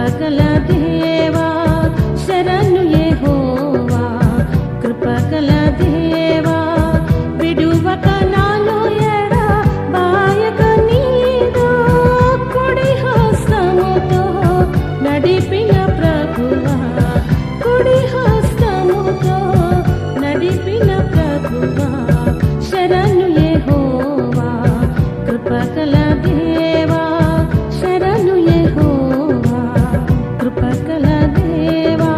కృపగల దేవా శరణు యెహోవా కృపగల దేవా విడువక నాలో ఎడబాయక నీదు కుడి హస్తముతో నడిపిన ప్రభువా కుడి హస్తముతో నడిపిన ప్రభువా శరణు యెహోవా కృపగల దేవా శరణు యెహోవా కృపగల దేవా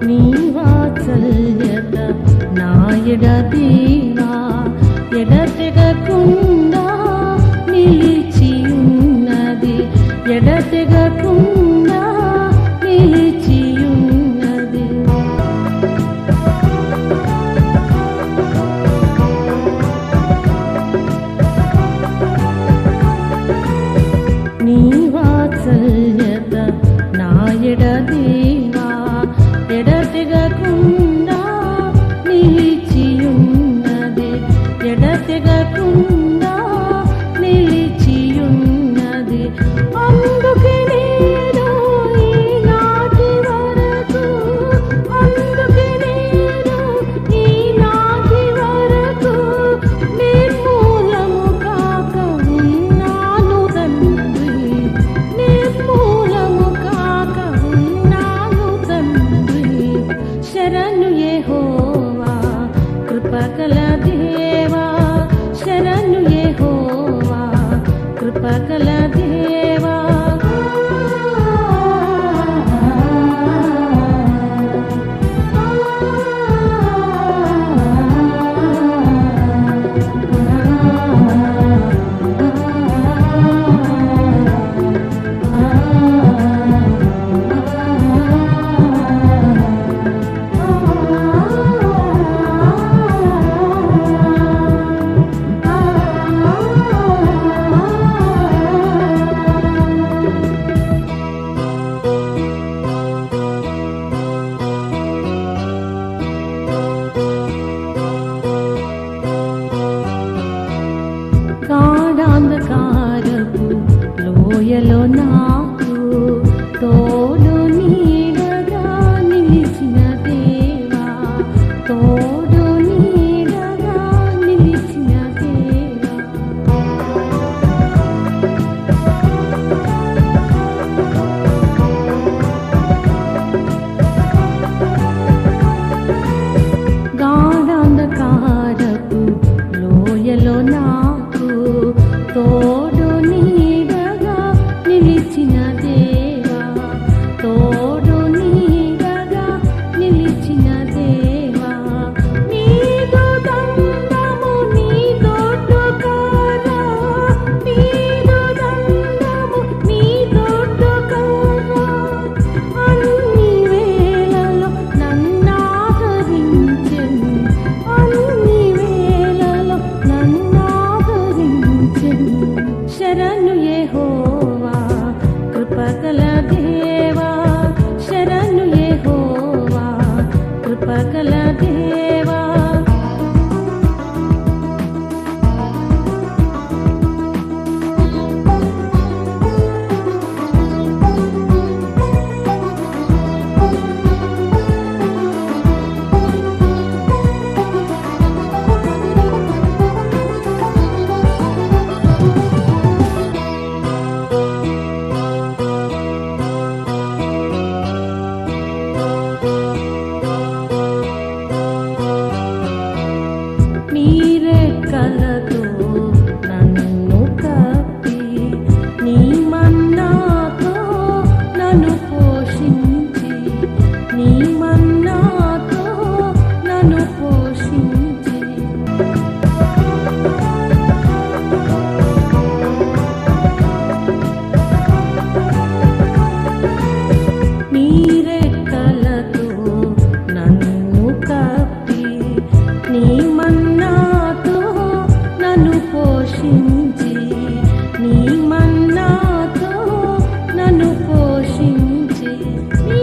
నీ వాత్సల్యత నా ఎడతీవా ఎడతెగకుండా నిలిచి ఉన్నది ఎడతెగకుండా నిలిచి ఉన్నది నీ వాత్సల్యత నా ఎడతీవా ఎడతెగకుండా నిలిచి ఉన్నది ఎడతెగకుండా నిలిచి ఉన్నది అందుకే నేను ఈనాటి వరకు అందుకే నేను ఈనాటి వరకు నిర్మూలము కాక ఉన్నాను తండ్రి నిర్మూలము కాక ఉన్నాను తండ్రి శరణు యెహోవా కృపగల దేవా శరణు యెహోవా కృపగల దేవా గాఢాంధకారపు లోయలో నాకు తోడు నీడగా నిలిచిన దేవా తోడు నీడగా నిలిచిన దేవా గాఢాంధకారపు లోయలో నాకు తోడు నీడగా నిలిచిన దేవా తోడు నీడగా నిలిచిన దేవా నీదు దండము నీ దొడ్డుకారా నీదు దండము నీ దొడ్డుకారా అన్ని వేళలో నన్నాదరించెను అన్ని వేళలో నన్నాదరించెను శరణు యెహోవా కృపగల దేవా శరణు యెహోవా కృపగల దేవా పోషించి నీ